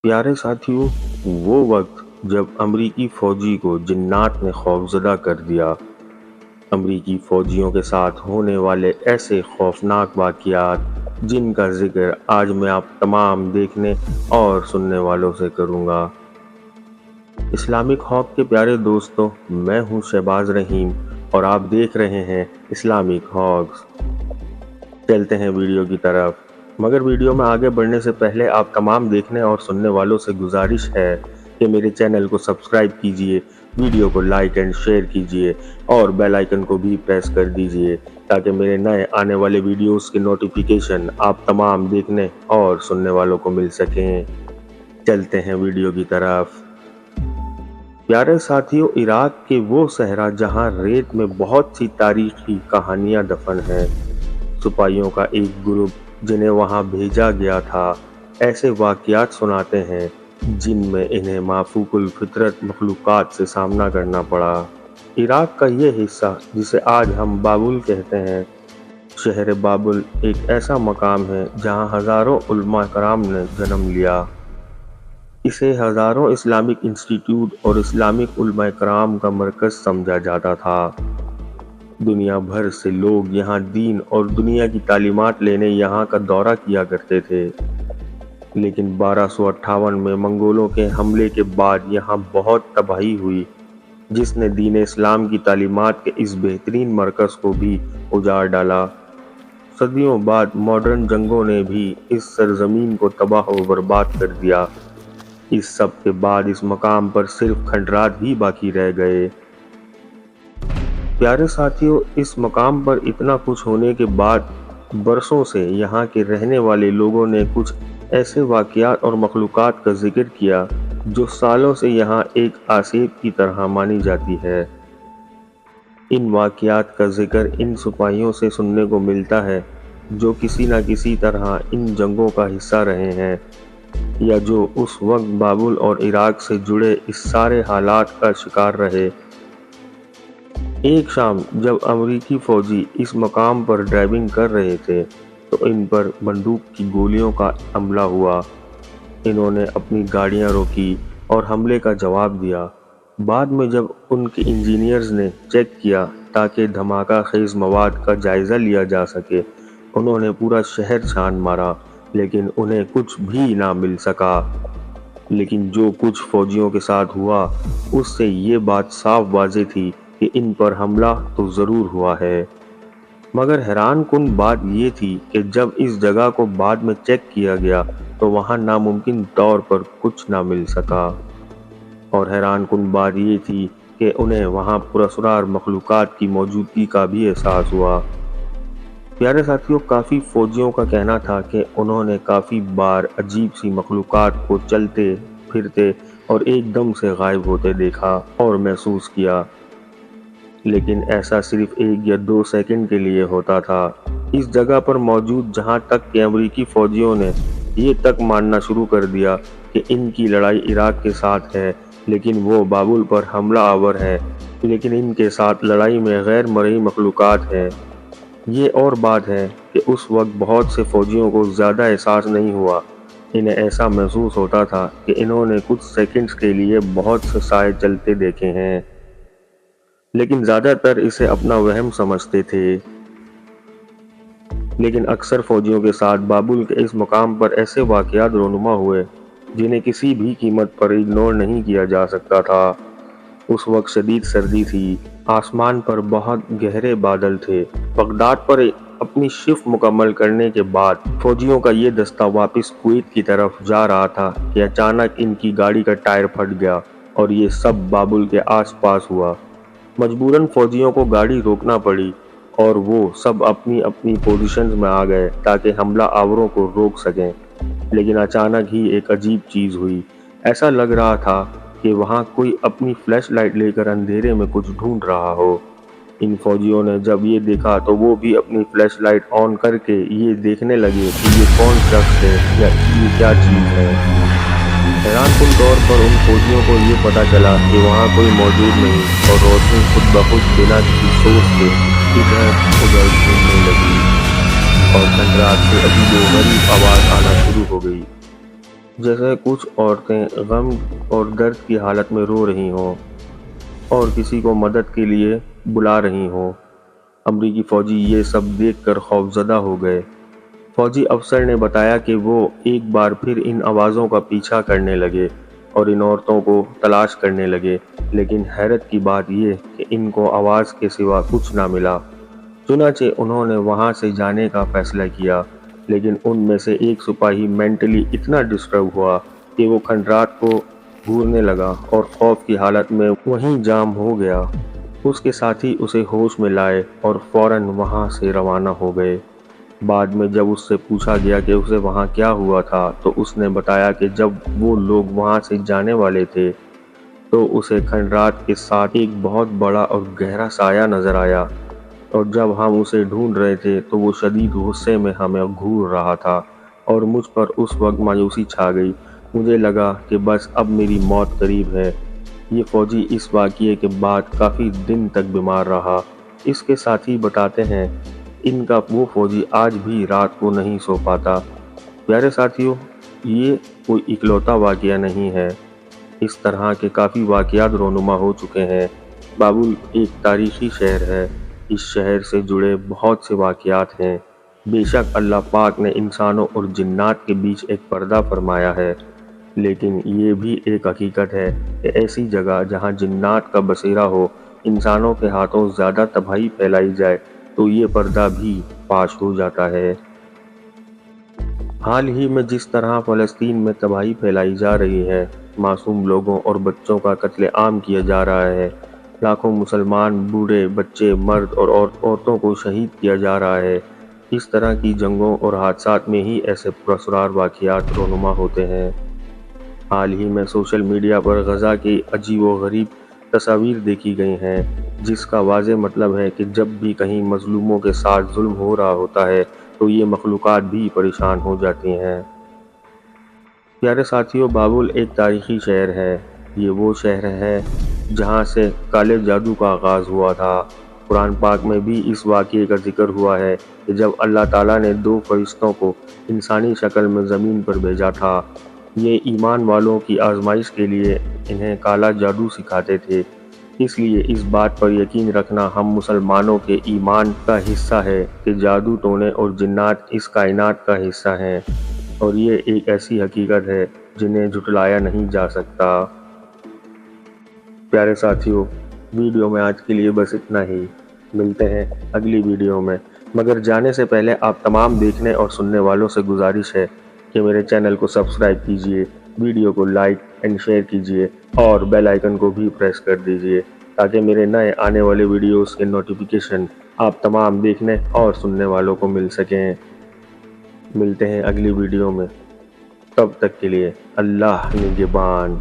प्यारे साथियों, वो वक्त जब अमरीकी फौजी को जिन्नात ने खौफजदा कर दिया। अमरीकी फौजियों के साथ होने वाले ऐसे खौफनाक वाक़यात जिनका जिक्र आज मैं आप तमाम देखने और सुनने वालों से करूँगा। इस्लामिक हॉक के प्यारे दोस्तों, मैं हूँ शहबाज रहीम और आप देख रहे हैं इस्लामिक हॉक्स। चलते हैं वीडियो की तरफ, मगर वीडियो में आगे बढ़ने से पहले आप तमाम देखने और सुनने वालों से गुजारिश है कि मेरे चैनल को सब्सक्राइब कीजिए, वीडियो को लाइक एंड शेयर कीजिए और बेल आइकन को भी प्रेस कर दीजिए ताकि मेरे नए आने वाले वीडियोस के नोटिफिकेशन आप तमाम देखने और सुनने वालों को मिल सकें। चलते हैं वीडियो की तरफ। प्यारे साथियों, इराक के वो सहरा जहां रेत में बहुत सी तारीखी कहानियां दफन हैं, सिपाहियों का एक ग्रुप जिन्हें वहां भेजा गया था ऐसे वाक़यात सुनाते हैं जिनमें इन्हें माफूकुल फितरत मखलूक़ात से सामना करना पड़ा। इराक का ये हिस्सा जिसे आज हम बाबुल कहते हैं, शहर बाबुल एक ऐसा मकाम है जहां हज़ारों उलमा कराम ने जन्म लिया। इसे हज़ारों इस्लामिक इंस्टीट्यूट और इस्लामिक उलमा कराम का मरकज़ समझा जाता था। दुनिया भर से लोग यहाँ दीन और दुनिया की तालीमात लेने यहाँ का दौरा किया करते थे, लेकिन 1258 में मंगोलों के हमले के बाद यहाँ बहुत तबाही हुई जिसने दीन इस्लाम की तालीमात के इस बेहतरीन मरकज़ को भी उजाड़ डाला। सदियों बाद मॉडर्न जंगों ने भी इस सरजमीन को तबाह व बर्बाद कर दिया। इस सब के बाद इस मकाम पर सिर्फ खंडरात ही बाकी रह गए। प्यारे साथियों, इस मकाम पर इतना कुछ होने के बाद बरसों से यहाँ के रहने वाले लोगों ने कुछ ऐसे वाक़यात और मखलूक़ात का जिक्र किया जो सालों से यहाँ एक आसेब की तरह मानी जाती है। इन वाक़यात का जिक्र इन सिपाहियों से सुनने को मिलता है जो किसी न किसी तरह इन जंगों का हिस्सा रहे हैं या जो उस वक्त बाबुल और इराक से जुड़े इस सारे हालात का शिकार रहे। एक शाम जब अमरीकी फौजी इस मकाम पर ड्राइविंग कर रहे थे तो इन पर बंदूक की गोलियों का हमला हुआ। इन्होंने अपनी गाड़ियां रोकी और हमले का जवाब दिया। बाद में जब उनके इंजीनियर्स ने चेक किया ताकि धमाका खेज मवाद का जायज़ा लिया जा सके, उन्होंने पूरा शहर छान मारा लेकिन उन्हें कुछ भी ना मिल सका। लेकिन जो कुछ फौजियों के साथ हुआ उससे ये बात साफ वाज़ेह थी कि इन पर हमला तो ज़रूर हुआ है। मगर हैरान कुन बात ये थी कि जब इस जगह को बाद में चेक किया गया तो वहाँ नामुमकिन तौर पर कुछ ना मिल सका। और हैरान कुन बात ये थी कि उन्हें वहाँ पुरअसरार मखलूक़ात की मौजूदगी का भी एहसास हुआ। प्यारे साथियों, काफ़ी फ़ौजियों का कहना था कि उन्होंने काफ़ी बार अजीब सी मखलूक़ात को चलते फिरते और एकदम से गायब होते देखा और महसूस किया, लेकिन ऐसा सिर्फ 1 या 2 सेकंड के लिए होता था। इस जगह पर मौजूद जहां तक कि अमरीकी फ़ौजियों ने ये तक मानना शुरू कर दिया कि इनकी लड़ाई इराक के साथ है, लेकिन वो बाबुल पर हमला आवर है, लेकिन इनके साथ लड़ाई में गैर मरई मखलूक़ात हैं। ये और बात है कि उस वक्त बहुत से फ़ौजियों को ज़्यादा एहसास नहीं हुआ। इन्हें ऐसा महसूस होता था कि इन्होंने कुछ सेकंड्स के लिए बहुत से साए चलते देखे हैं, लेकिन ज़्यादातर इसे अपना वहम समझते थे। लेकिन अक्सर फ़ौजियों के साथ बाबुल के इस मकाम पर ऐसे वाक़यात रोनुमा हुए जिन्हें किसी भी कीमत पर इग्नोर नहीं किया जा सकता था। उस वक्त शदीद सर्दी थी, आसमान पर बहुत गहरे बादल थे। बगदाद पर अपनी शिफ्ट मुकम्मल करने के बाद फौजियों का ये दस्ता वापस कुवैत की तरफ जा रहा था कि अचानक इनकी गाड़ी का टायर फट गया और ये सब बाबुल के आसपास हुआ। मजबूरन फौजियों को गाड़ी रोकना पड़ी और वो सब अपनी अपनी पोजीशंस में आ गए ताकि हमला आवरों को रोक सकें। लेकिन अचानक ही एक अजीब चीज़ हुई। ऐसा लग रहा था कि वहाँ कोई अपनी फ्लैश लाइट लेकर अंधेरे में कुछ ढूंढ रहा हो। इन फौजियों ने जब ये देखा तो वो भी अपनी फ्लैश लाइट ऑन करके ये देखने लगे कि ये कौन शख्स है या ये क्या चीज़ है। हैरानकुन तौर पर उन फौजियों को ये पता चला कि वहाँ कोई मौजूद नहीं और रोशनी खुद ब खुद बिना किसी सोच के इधर उधर घूमने लगी और खंडरात से अजीबोगरीब आवाज़ आना शुरू हो गई। جیسے کچھ عورتیں غم اور درد کی حالت میں رو رہی ہوں اور کسی کو مدد کے لیے بلا رہی ہوں۔ امریکی فوجی یہ سب دیکھ کر خوفزدہ ہو گئے۔ فوجی افسر نے بتایا کہ وہ ایک بار پھر ان آوازوں کا پیچھا کرنے لگے اور ان عورتوں کو تلاش کرنے لگے، لیکن حیرت کی بات یہ کہ ان کو آواز کے سوا کچھ نہ ملا۔ چنانچہ انہوں نے وہاں سے جانے کا فیصلہ کیا، لیکن ان میں سے ایک سپاہی مینٹلی اتنا ڈسٹرب ہوا کہ وہ کھنڈرات کو گھورنے لگا اور خوف کی حالت میں وہیں جام ہو گیا۔ اس کے ساتھی اسے ہوش میں لائے اور فوراً وہاں سے روانہ ہو گئے۔ بعد میں جب اس سے پوچھا گیا کہ اسے وہاں کیا ہوا تھا تو اس نے بتایا کہ جب وہ لوگ وہاں سے جانے والے تھے تو اسے کھنڈرات کے ساتھ ایک بہت بڑا اور گہرا سایہ نظر آیا، اور جب ہم اسے ڈھونڈ رہے تھے تو وہ شدید غصے میں ہمیں گھور رہا تھا اور مجھ پر اس وقت مایوسی چھا گئی۔ مجھے لگا کہ بس اب میری موت قریب ہے۔ یہ فوجی اس واقعے کے بعد کافی دن تک بیمار رہا۔ اس کے ساتھی بتاتے ہیں ان کا وہ فوجی آج بھی رات کو نہیں سو پاتا۔ پیارے ساتھیوں، یہ کوئی اکلوتا واقعہ نہیں ہے، اس طرح کے کافی واقعات رونما ہو چکے ہیں۔ بابل ایک تاریخی شہر ہے، اس شہر سے جڑے بہت سے واقعات ہیں۔ بے شک اللہ پاک نے انسانوں اور جنات کے بیچ ایک پردہ فرمایا ہے، لیکن یہ بھی ایک حقیقت ہے کہ ایسی جگہ جہاں جنات کا بسیرا ہو، انسانوں کے ہاتھوں زیادہ تباہی پھیلائی جائے تو یہ پردہ بھی فاش ہو جاتا ہے۔ حال ہی میں جس طرح فلسطین میں تباہی پھیلائی جا رہی ہے، معصوم لوگوں اور بچوں کا قتل عام کیا جا رہا ہے، لاکھوں مسلمان بوڑھے بچے مرد اور عورتوں کو شہید کیا جا رہا ہے، اس طرح کی جنگوں اور حادثات میں ہی ایسے پراسرار واقعات رونما ہوتے ہیں۔ حال ہی میں سوشل میڈیا پر غزہ کی عجیب و غریب تصاویر دیکھی گئی ہیں، جس کا واضح مطلب ہے کہ جب بھی کہیں مظلوموں کے ساتھ ظلم ہو رہا ہوتا ہے تو یہ مخلوقات بھی پریشان ہو جاتی ہیں۔ پیارے ساتھیوں، بابل ایک تاریخی شہر ہے۔ یہ وہ شہر ہے جہاں سے کالے جادو کا آغاز ہوا تھا۔ قرآن پاک میں بھی اس واقعے کا ذکر ہوا ہے کہ جب اللہ تعالیٰ نے 2 فرشتوں کو انسانی شکل میں زمین پر بھیجا تھا، یہ ایمان والوں کی آزمائش کے لیے انہیں کالا جادو سکھاتے تھے۔ اس لیے اس بات پر یقین رکھنا ہم مسلمانوں کے ایمان کا حصہ ہے کہ جادو ٹونے اور جنات اس کائنات کا حصہ ہیں، اور یہ ایک ایسی حقیقت ہے جنہیں جھٹلایا نہیں جا سکتا۔ پیارے ساتھیوں، ویڈیو میں آج کے لیے بس اتنا ہی۔ ملتے ہیں اگلی ویڈیو میں، مگر جانے سے پہلے آپ تمام دیکھنے اور سننے والوں سے گزارش ہے کہ میرے چینل کو سبسکرائب کیجئے، ویڈیو کو لائک اینڈ شیئر کیجئے اور بیل آئیکن کو بھی پریس کر دیجئے تاکہ میرے نئے آنے والے ویڈیوز کے نوٹیفیکیشن آپ تمام دیکھنے اور سننے والوں کو مل سکیں۔ ملتے ہیں اگلی ویڈیو میں، تب تک کے لیے اللہ نگہبان۔